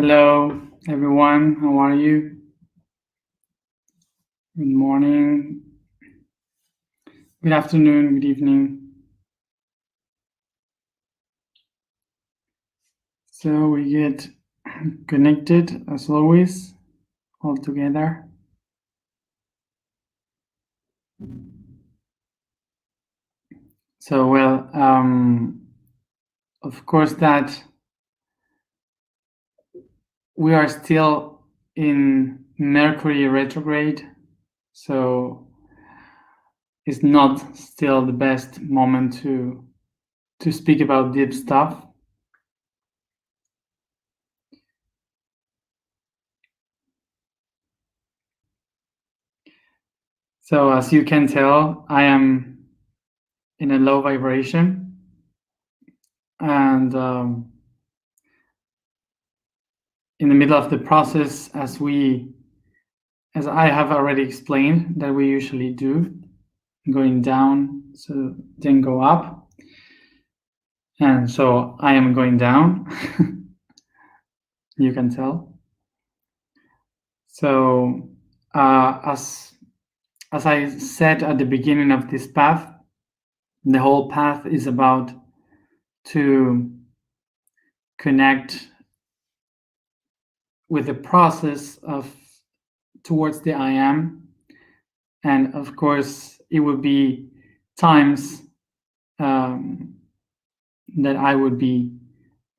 Hello, everyone. How are you? Good morning, good afternoon, good evening. So we get connected as always, all together. So, well, of course, that we are still in Mercury retrograde, so it's not still the best moment to speak about deep stuff. So, as you can tell, I am in a low vibration, and in the middle of the process, as I have already explained that we usually do, going down, so then go up, and so I am going down. You can tell. So as I said at the beginning of this path, the whole path is about to connect with the process of towards the I am, and of course it would be times that I would be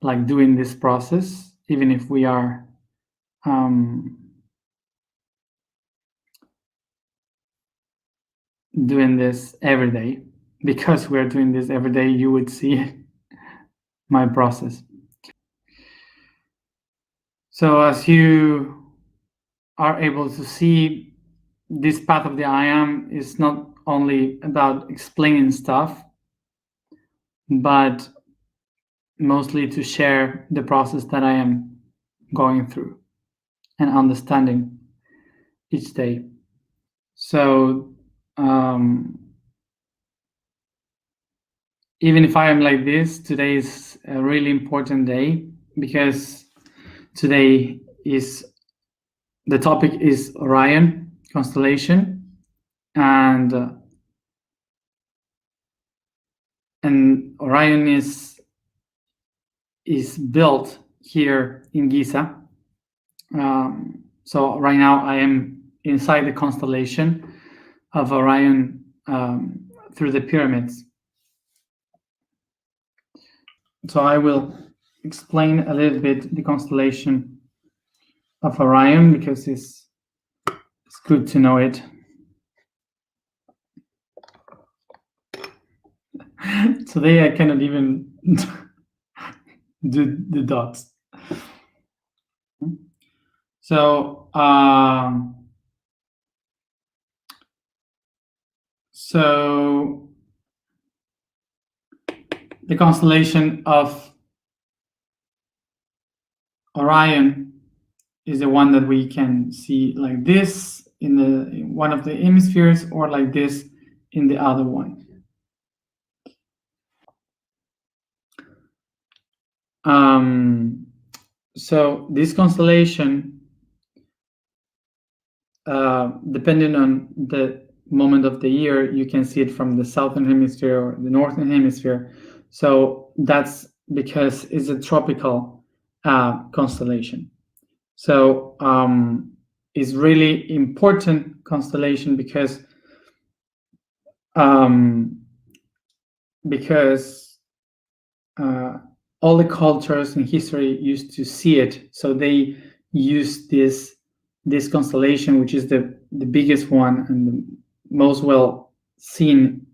like doing this process, even if we are doing this every day. Because we're doing this every day, you would see my process. So as you are able to see, this path of the I am is not only about explaining stuff, but mostly to share the process that I am going through and understanding each day. So even if I am like this, today is a really important day, because today is the topic is Orion constellation, and Orion is built here in Giza. So right now I am inside the constellation of Orion through the pyramids. So I will explain a little bit the constellation of Orion, because it's good to know it. Today I cannot even do the dots. So the constellation of Orion is the one that we can see like this in one of the hemispheres, or like this in the other one. So this constellation, depending on the moment of the year, you can see it from the southern hemisphere or the northern hemisphere. So that's because it's a tropical constellation. So it's really important constellation because all the cultures in history used to see it, so they used this constellation, which is the biggest one and the most well seen,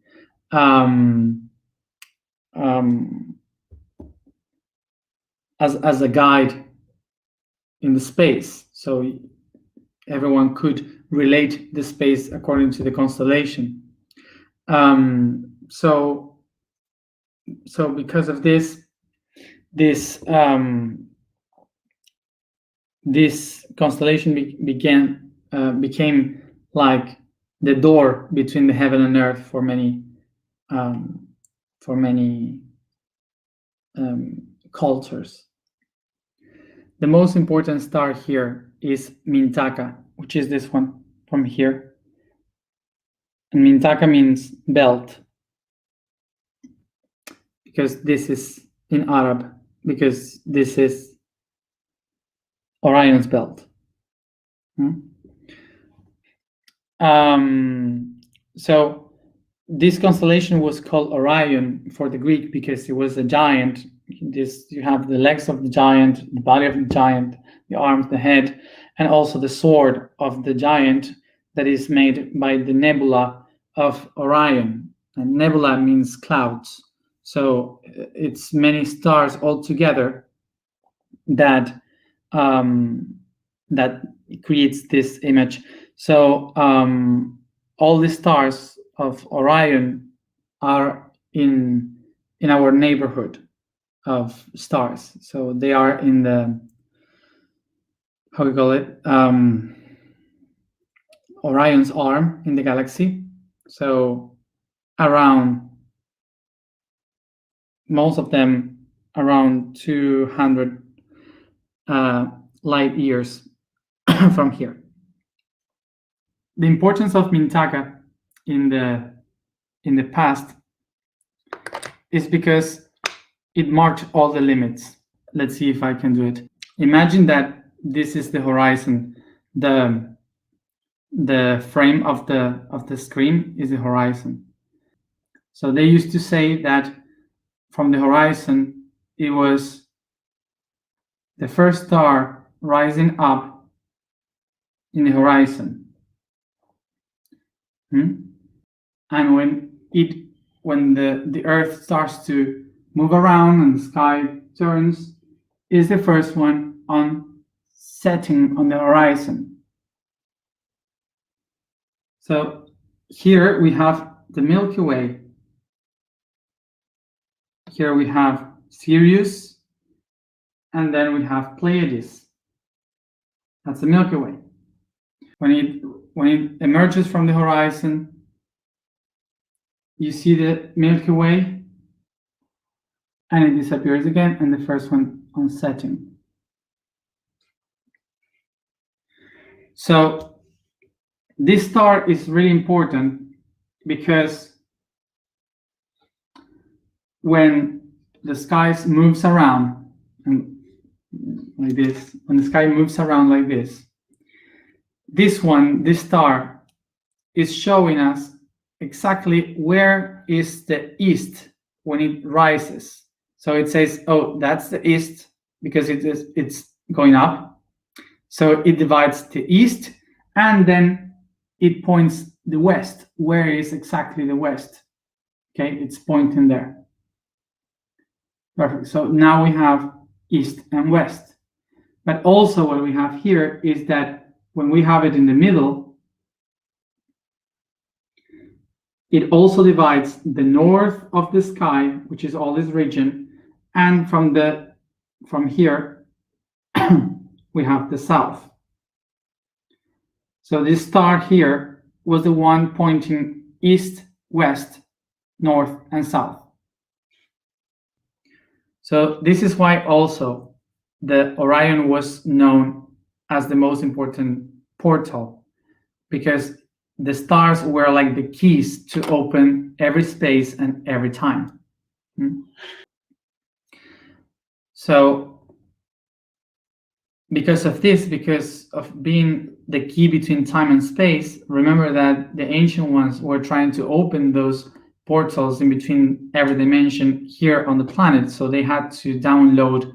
as a guide in the space, so everyone could relate the space according to the constellation. So because of this constellation became like the door between the heaven and earth for many cultures. the most important star here is Mintaka, which is this one from here. And Mintaka means belt, because this is in Arab, because this is Orion's belt. So this constellation was called Orion for the Greek because it was a giant. You have the legs of the giant, the body of the giant, the arms, the head, and also the sword of the giant that is made by the nebula of Orion. And nebula means clouds. So it's many stars all together that that creates this image. So all the stars of Orion are in our neighborhood of stars. So they are in the, how we call it, Orion's arm in the galaxy. So around, most of them around 200 light years from here. The importance of Mintaka in the past is because it marked all the limits. Let's see if I can do it. Imagine that this is the horizon. The frame of the screen is the horizon. So they used to say that from the horizon, it was the first star rising up in the horizon. And when the Earth starts to move around and the sky turns, is the first one on setting on the horizon. So here we have the Milky Way. Here we have Sirius, and then we have Pleiades. That's the Milky Way. When it emerges from the horizon, you see the Milky Way, and it disappears again, and the first one on setting. So this star is really important because when the sky moves around like this, when the sky moves around like this star is showing us exactly where is the east when it rises. So it says, oh, that's the east because it's going up. So it divides the east, and then it points the west. Where is exactly the west? Okay, it's pointing there. Perfect. So now we have east and west. But also what we have here is that when we have it in the middle, it also divides the north of the sky, which is all this region, and from here we have the south. So this star here was the one pointing east, west, north, and south. So this is why also the Orion was known as the most important portal, because the stars were like the keys to open every space and every time. So because of this, because of being the key between time and space, remember that the ancient ones were trying to open those portals in between every dimension here on the planet. So they had to download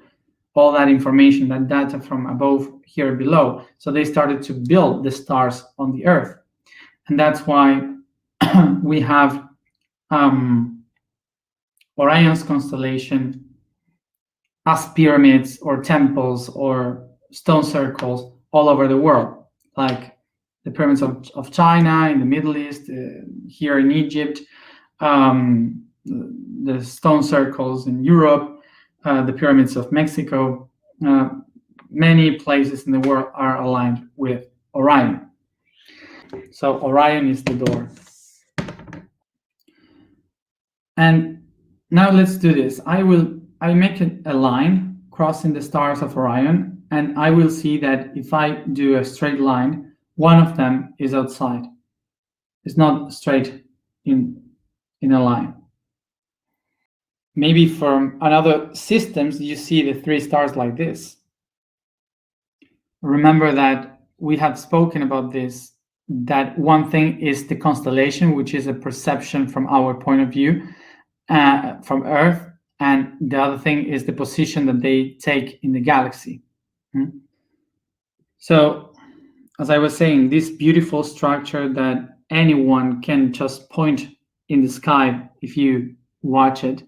all that information, that data from above here below. So they started to build the stars on the Earth. And that's why we have Orion's constellation as pyramids or temples or stone circles all over the world, like the pyramids of China, in the Middle East, here in Egypt, the stone circles in Europe, the pyramids of Mexico. Many places in the world are aligned with Orion. So Orion is the door. And now let's do this. I make a line crossing the stars of Orion, and I will see that if I do a straight line, one of them is outside. It's not straight in a line. Maybe from another systems, you see the 3 stars like this. Remember that we have spoken about this, that one thing is the constellation, which is a perception from our point of view, from Earth, and the other thing is the position that they take in the galaxy. So, as I was saying, this beautiful structure that anyone can just point in the sky if you watch it,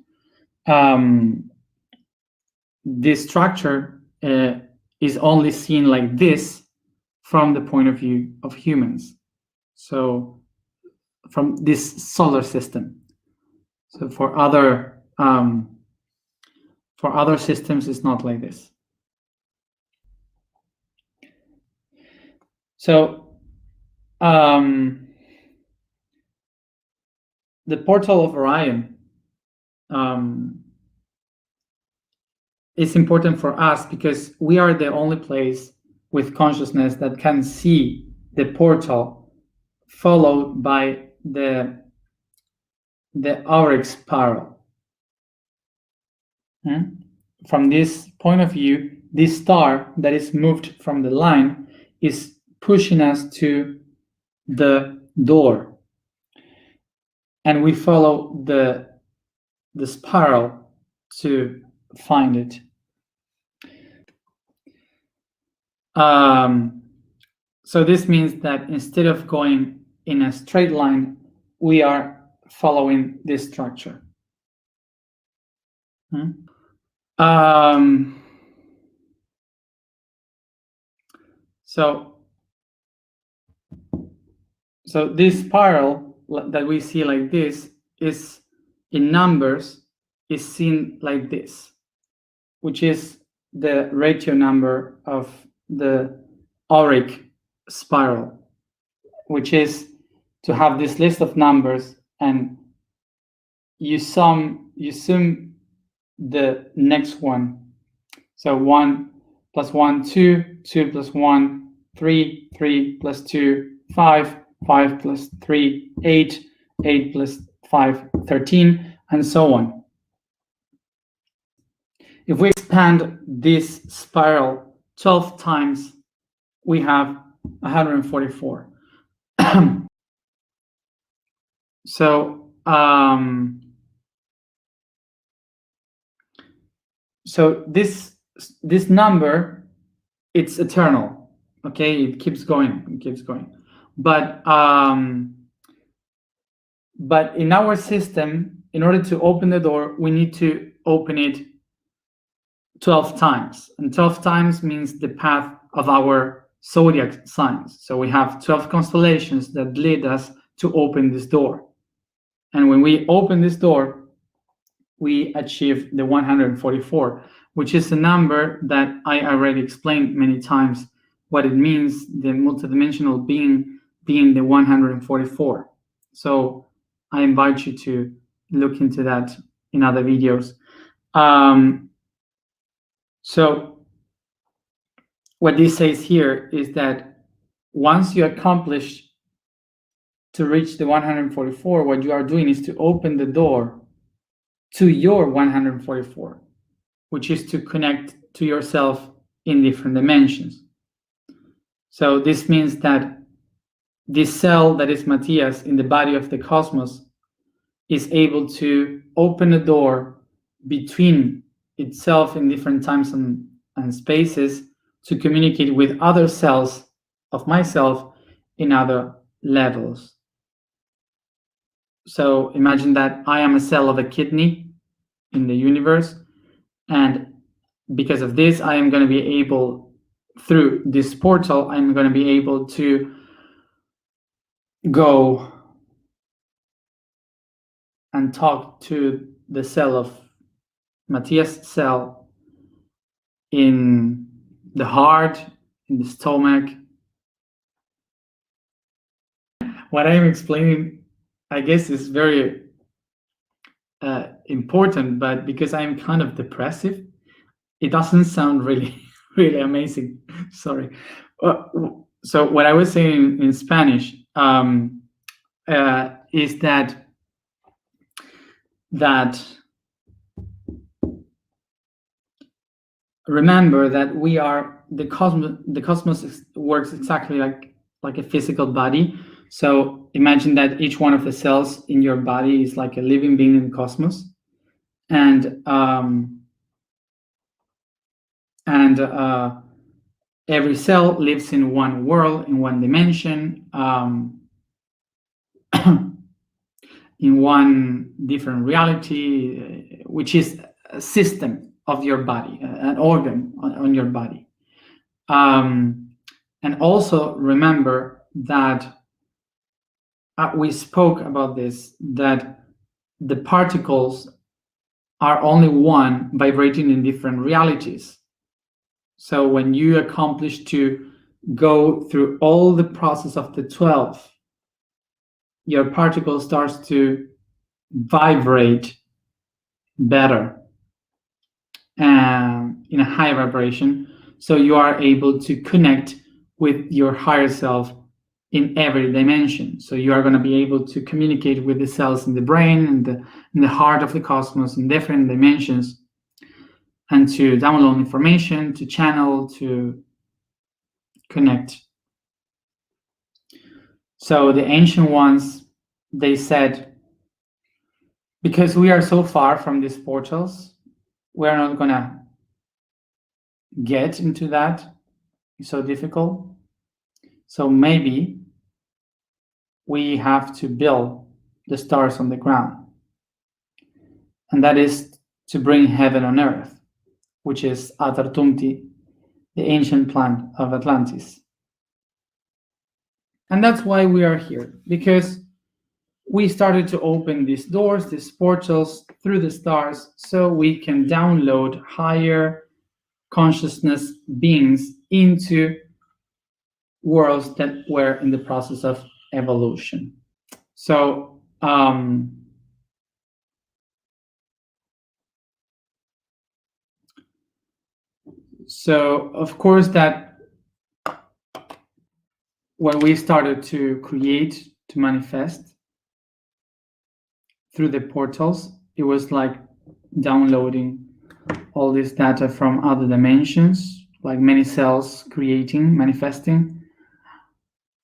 this structure is only seen like this from the point of view of humans. So from this solar system. So for other systems, it's not like this. So the portal of Orion is important for us because we are the only place with consciousness that can see the portal followed by the auric spiral. From this point of view, this star that is moved from the line is pushing us to the door, and we follow the spiral to find it. So this means that instead of going in a straight line, we are following this structure. So this spiral that we see like this is in numbers is seen like this, which is the ratio number of the auric spiral, which is to have this list of numbers and you sum the next one. So 1 plus 1, 2, 2 plus 1, 3, 3 plus 2, 5, 5 plus 3, 8, 8 plus 5, 13, and so on. If we expand this spiral 12 times, we have 144. So this number, it's eternal. Okay, it keeps going, But in our system, in order to open the door, we need to open it 12 times. And 12 times means the path of our zodiac signs. So we have 12 constellations that lead us to open this door. And when we open this door, we achieve the 144, which is a number that I already explained many times what it means, the multidimensional being the 144. So I invite you to look into that in other videos. So what this says here is that once you accomplish to reach the 144, what you are doing is to open the door to your 144, which is to connect to yourself in different dimensions. So this means that this cell that is Matthias in the body of the cosmos is able to open a door between itself in different times and spaces to communicate with other cells of myself in other levels. So imagine that I am a cell of a kidney in the universe, and because of this, I am going to be able, through this portal, I'm going to be able to go and talk to the cell of Matthias' cell in the heart, in the stomach. What I'm explaining, I guess, is very important, but because I'm kind of depressive, it doesn't sound really Really amazing. Sorry. So what I was saying in Spanish is that remember that we are the cosmos. The cosmos works exactly like a physical body. So imagine that each one of the cells in your body is like a living being in the cosmos, and every cell lives in one world, in one dimension, in one different reality, which is a system of your body, an organ on your body. And also remember that we spoke about this, that the particles are only one vibrating in different realities. So when you accomplish to go through all the process of the 12, your particle starts to vibrate better in a high vibration. So you are able to connect with your higher self in every dimension. So you are going to be able to communicate with the cells in the brain and in the heart of the cosmos in different dimensions, and to download information, to channel, to connect. So the ancient ones, they said, because we are so far from these portals, we're not going to get into that. It's so difficult. So maybe we have to build the stars on the ground. And that is to bring heaven on earth, which is Atartumti, the ancient plan of Atlantis. And that's why we are here, because we started to open these doors, these portals through the stars, so we can download higher consciousness beings into worlds that were in the process of evolution. So of course that when we started to create, to manifest through the portals, it was like downloading all this data from other dimensions, like many cells creating, manifesting.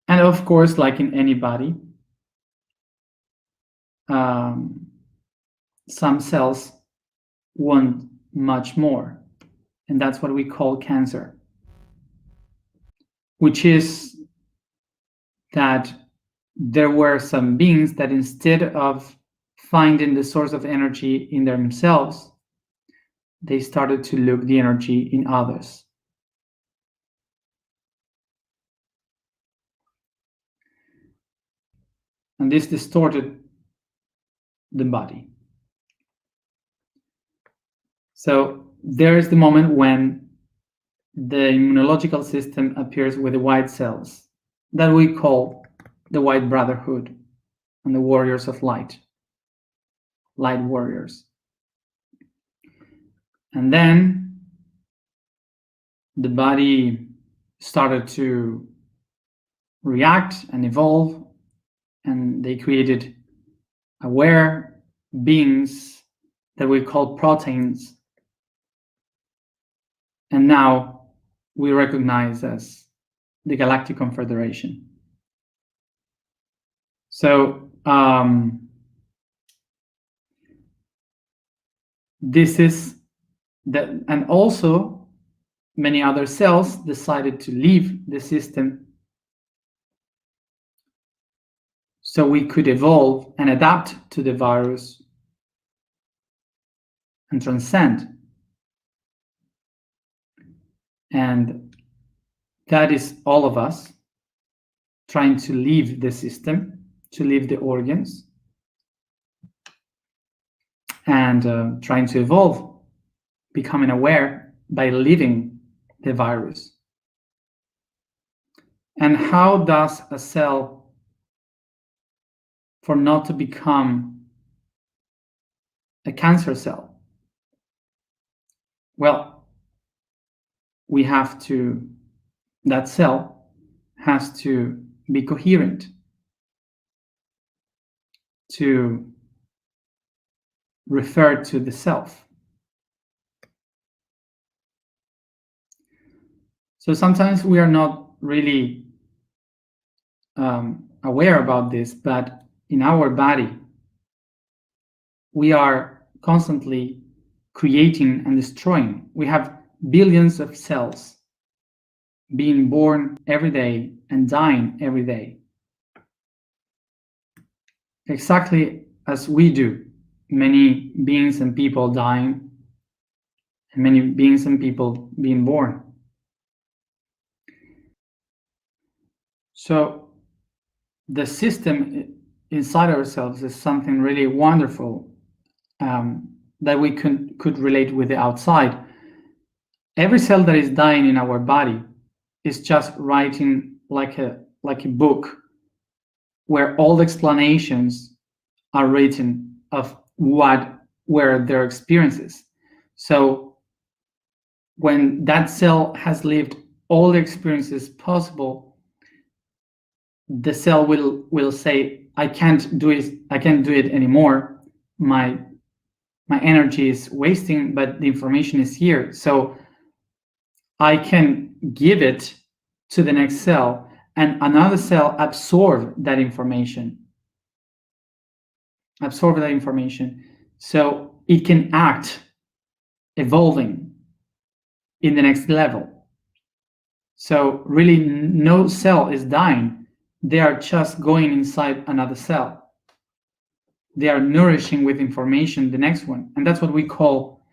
And of course, like in any body, some cells want much more. And that's what we call cancer, which is that there were some beings that instead of finding the source of energy in themselves, they started to look the energy in others. And this distorted the body. So there is the moment when the immunological system appears with the white cells that we call the White Brotherhood and the warriors of light, light warriors. And then the body started to react and evolve, and they created aware beings that we call proteins. And now we recognize as the Galactic Confederation. So this is that, and also many other cells decided to leave the system so we could evolve and adapt to the virus and transcend. And that is all of us trying to leave the system, to leave the organs, and trying to evolve, becoming aware by leaving the virus. And how does a cell, for not to become a cancer cell? Well, that cell has to be coherent to refer to the self. So sometimes we are not really aware about this, but in our body, we are constantly creating and destroying. We have billions of cells being born every day and dying every day. Exactly as we do. Many beings and people dying, and many beings and people being born. So the system inside ourselves is something really wonderful that we could relate with the outside. Every cell that is dying in our body is just writing like a book where all the explanations are written of what were their experiences. So when that cell has lived all the experiences possible, the cell will say, I can't do it anymore. My energy is wasting, but the information is here. So I can give it to the next cell, and another cell absorb that information. So it can act evolving in the next level. So really no cell is dying. They are just going inside another cell. They are nourishing with information the next one. And that's what we call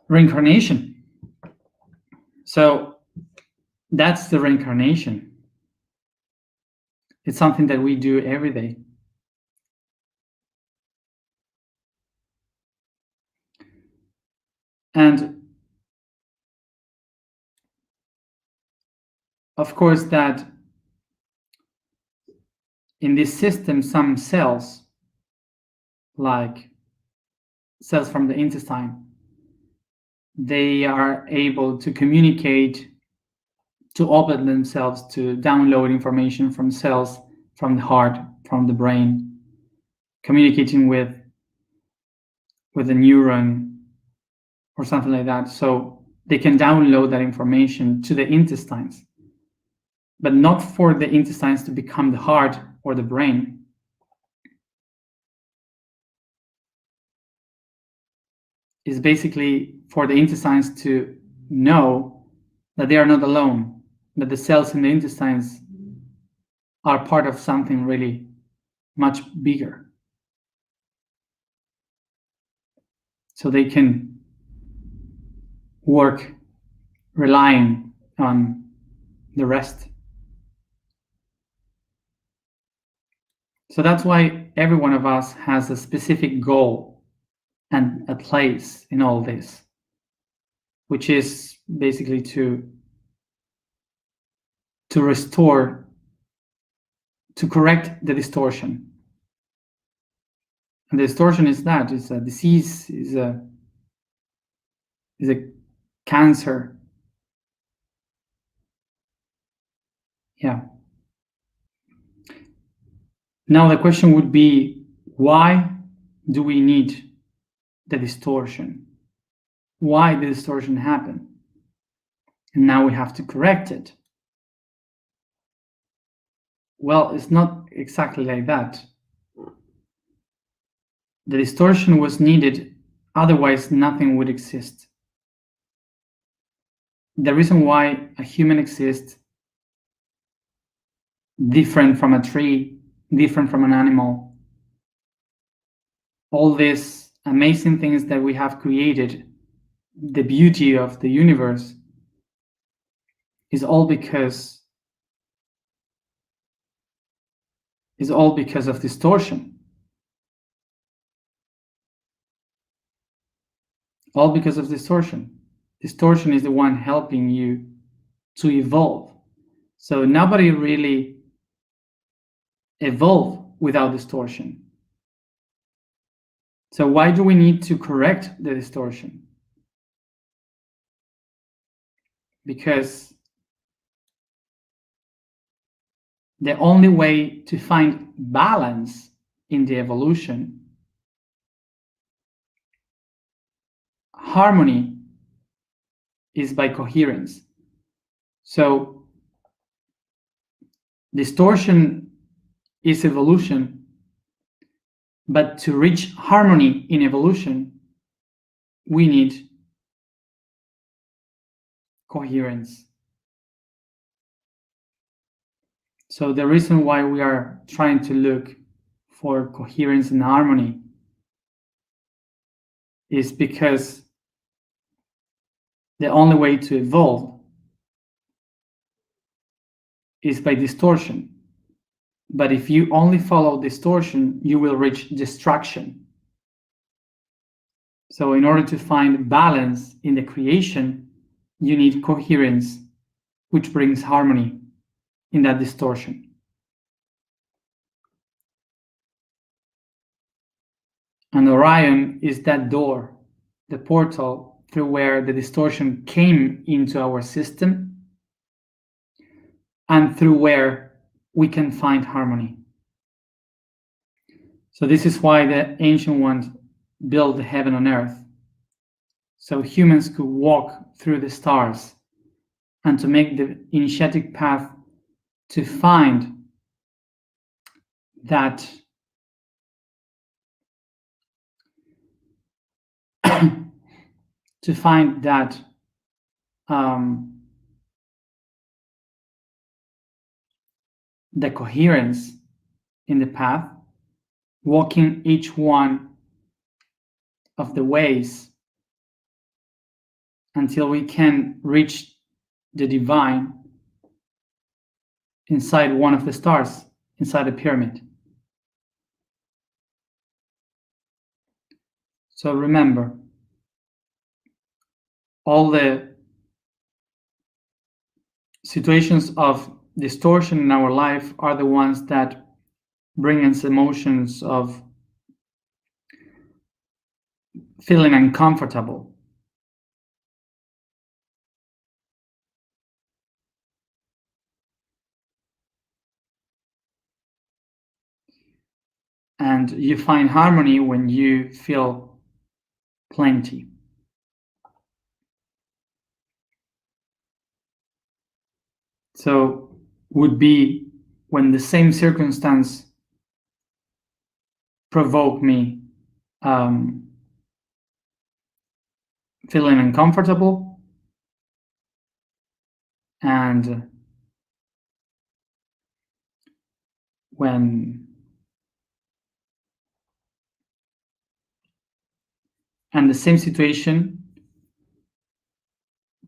reincarnation. So that's the reincarnation. It's something that we do every day. And of course that in this system, some cells, like cells from the intestine, they are able to communicate, to open themselves to download information from cells from the heart, from the brain, communicating with a neuron or something like that. So they can download that information to the intestines, but not for the intestines to become the heart or the brain. It's basically for the intestines to know that they are not alone, that the cells in the intestines are part of something really much bigger. So they can work relying on the rest. So that's why every one of us has a specific goal and a place in all this, which is basically to restore, to correct the distortion. And the distortion is that it's a disease, is a cancer. Yeah. Now the question would be, why do we need the distortion? Why the distortion happen? And now we have to correct it. Well, it's not exactly like that. The distortion was needed, otherwise nothing would exist. The reason why a human exists different from a tree, different from an animal, all these amazing things that we have created, the beauty of the universe, is all because of distortion. All because of distortion. Distortion is the one helping you to evolve. So nobody really evolve without distortion. So why do we need to correct the distortion? because the only way to find balance in the evolution, harmony, is by coherence. So distortion is evolution, but to reach harmony in evolution, we need coherence. So the reason why we are trying to look for coherence and harmony is because the only way to evolve is by distortion. But if you only follow distortion, you will reach destruction. So in order to find balance in the creation, you need coherence, which brings harmony in that distortion. And Orion is that door, the portal through where the distortion came into our system and through where we can find harmony. So this is why the ancient ones built the heaven on earth, so humans could walk through the stars and to make the initiatic path to find that to find that the coherence in the path, walking each one of the ways until we can reach the divine inside one of the stars, inside a pyramid. So remember, all the situations of distortion in our life are the ones that bring us emotions of feeling uncomfortable. And you find harmony when you feel plenty. So would be when the same circumstance provoke me feeling uncomfortable, and the same situation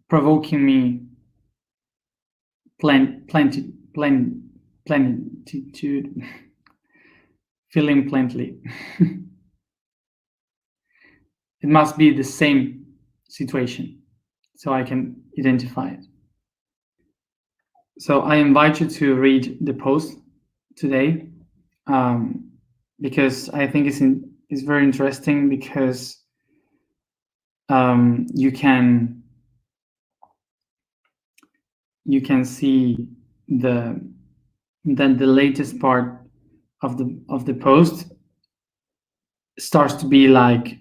provoking me plenitude, feeling plenty. It must be the same situation, so I can identify it. So I invite you to read the post today, because I think it's very interesting, because you can see the latest part of the post starts to be like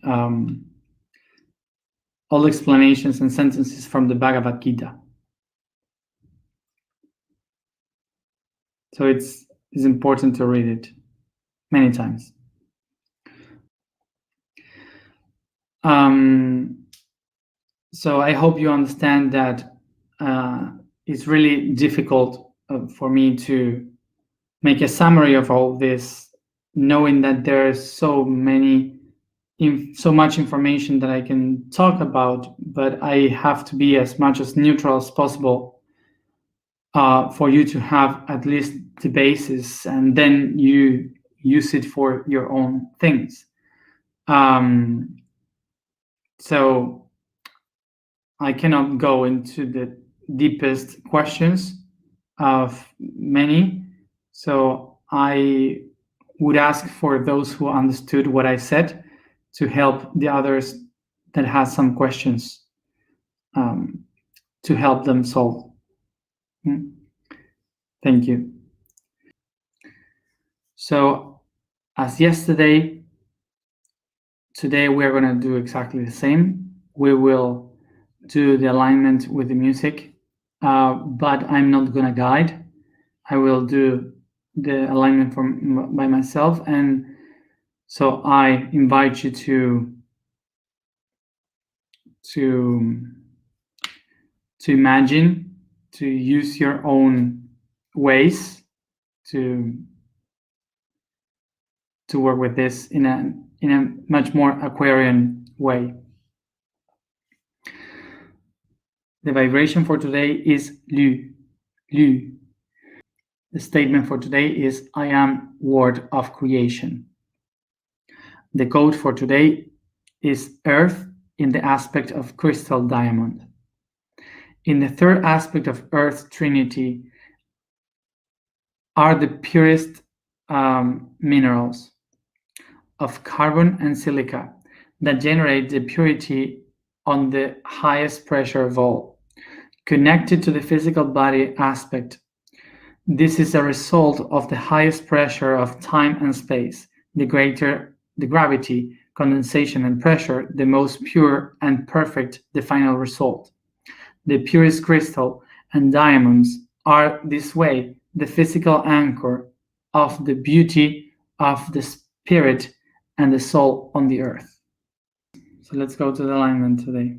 all explanations and sentences from the Bhagavad Gita. So it's important to read it many times. So I hope you understand that it's really difficult for me to make a summary of all this, knowing that there's so much information that I can talk about, but I have to be as much as neutral as possible for you to have at least the basis, and then you use it for your own things. So I cannot go into the deepest questions of many. So I would ask for those who understood what I said to help the others that has some questions to help them solve. Thank you. So, as yesterday, today we're going to do exactly the same. We will do the alignment with the music, but I'm not going to guide. I will do the alignment by myself, and so I invite you to imagine, to use your own ways to work with this in a much more Aquarian way. The vibration for today is Lu. Lu. The statement for today is I am word of creation. The code for today is Earth in the aspect of crystal diamond. In the third aspect of Earth Trinity are the purest minerals of carbon and silica that generate the purity on the highest pressure of all, connected to the physical body aspect. This is a result of the highest pressure of time and space. The greater the gravity, condensation, and pressure, the most pure and perfect the final result. The purest crystal and diamonds are this way the physical anchor of the beauty of the spirit and the soul on the earth. So let's go to the alignment today.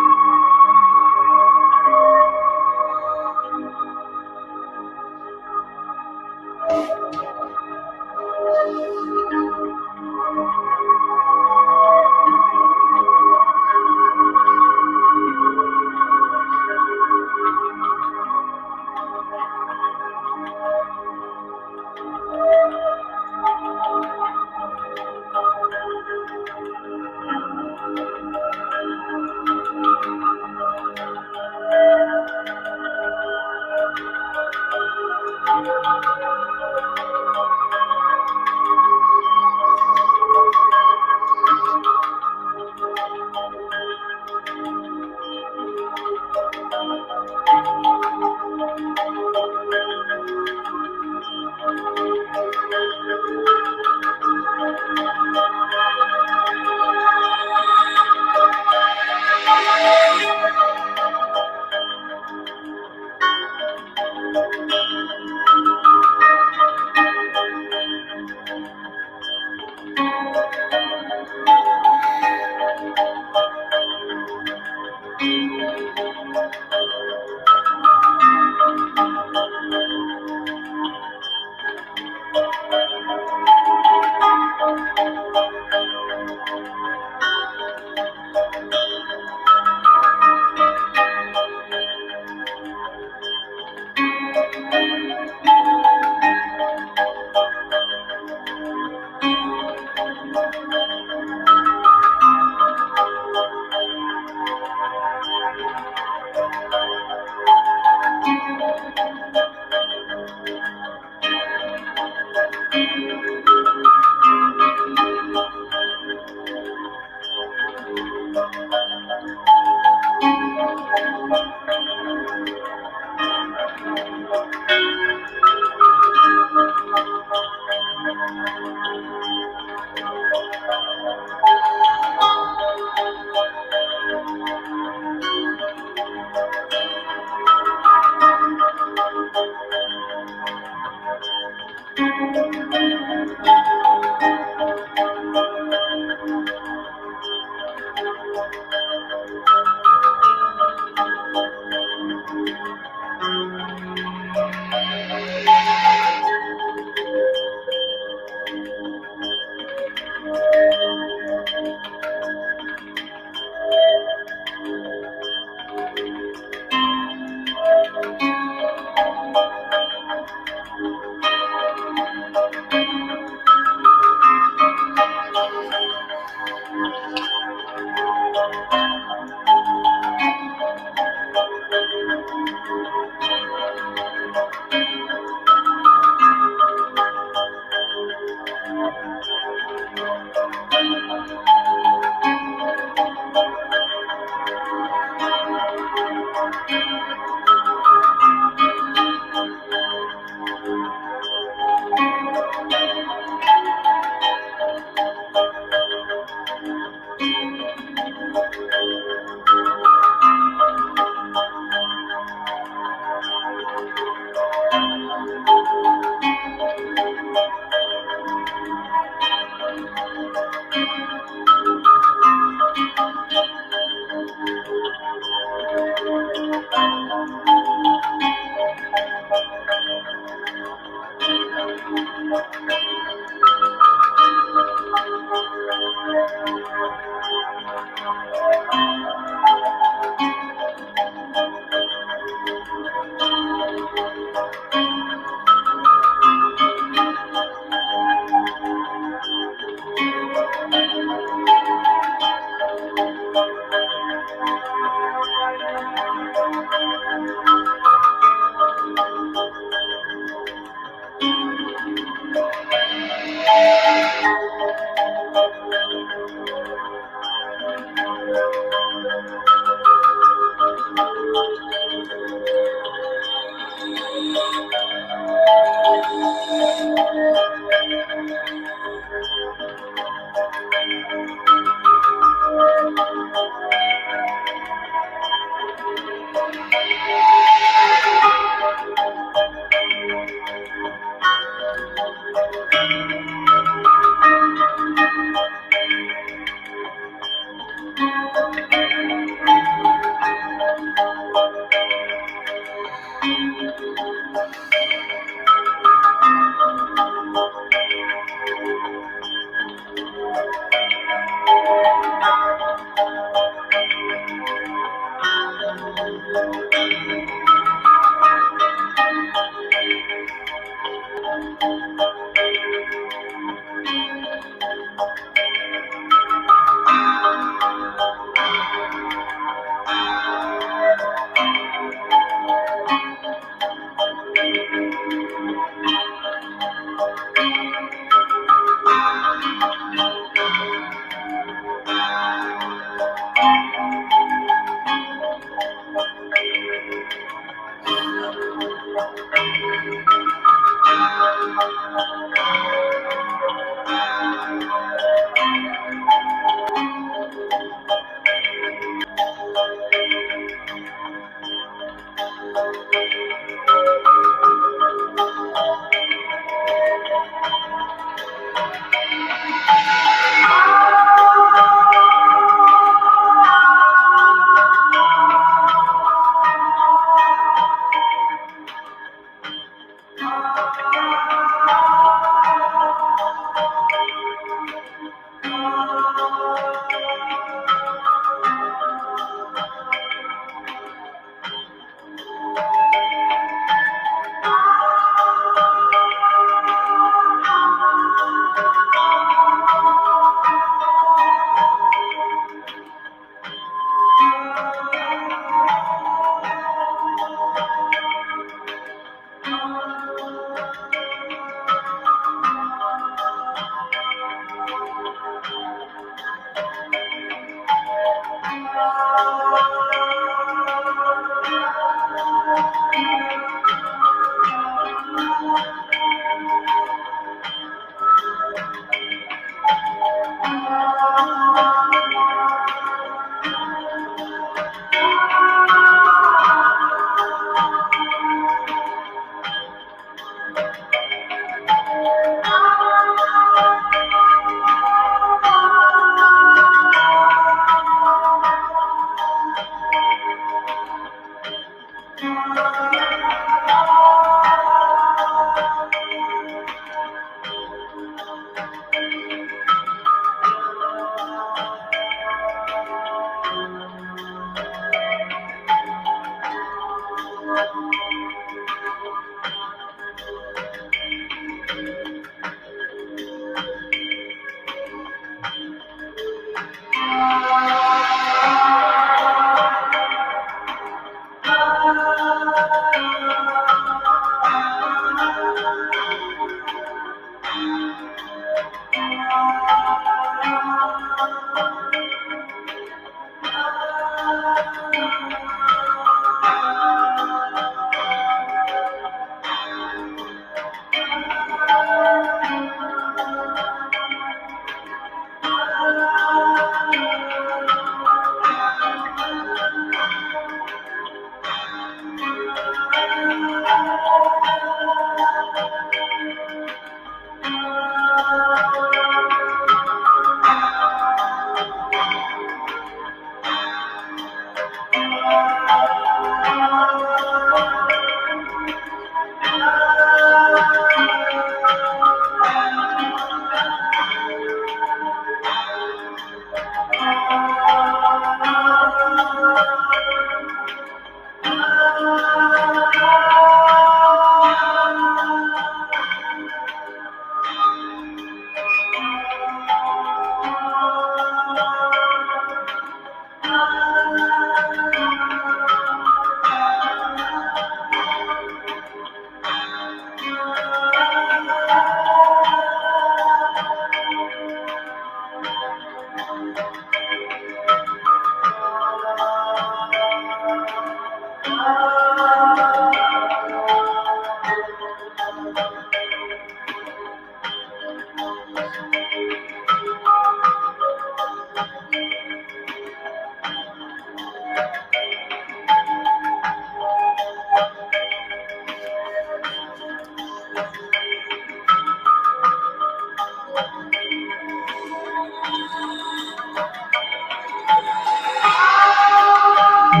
I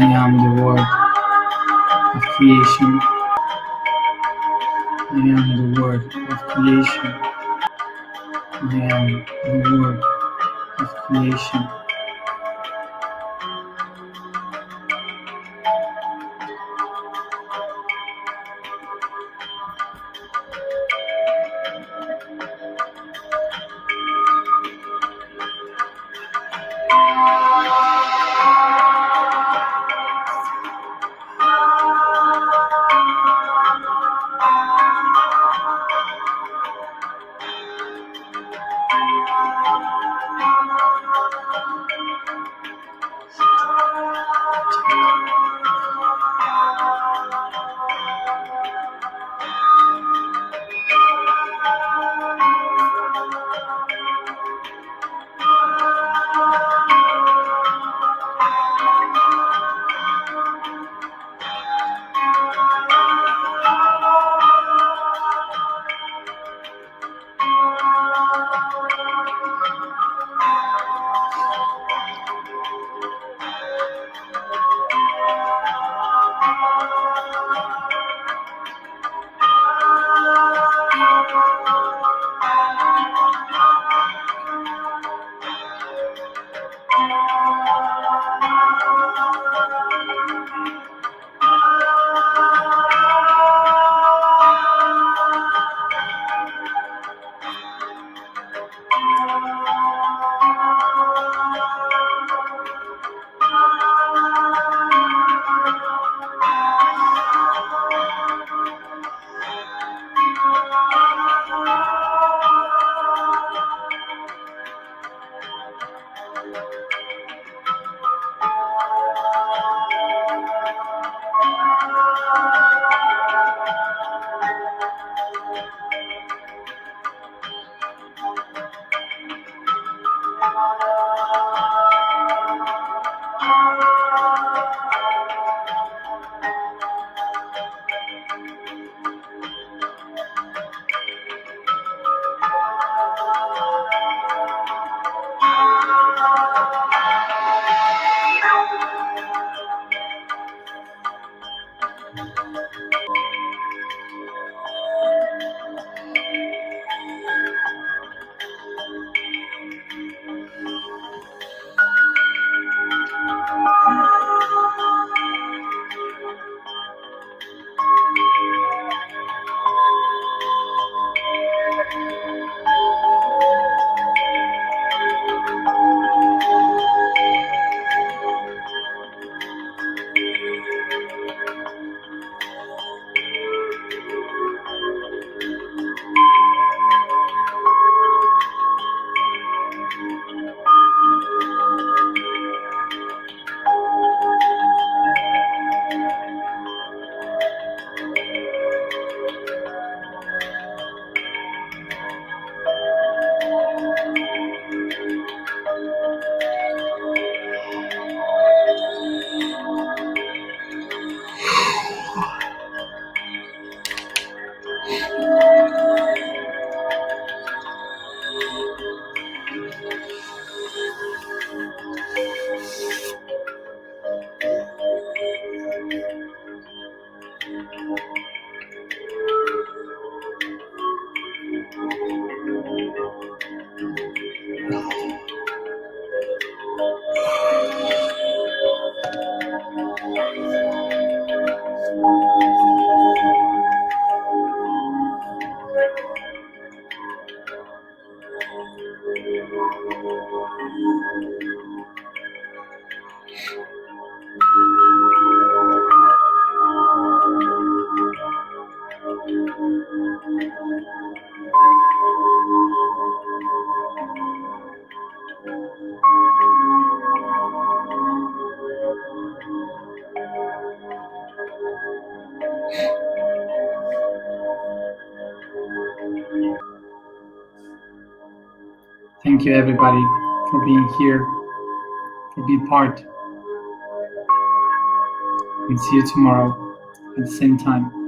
am the word of creation. I am the word of creation. I am the word of creation. Thank you, everybody, for being here, for being part. And see you tomorrow at the same time.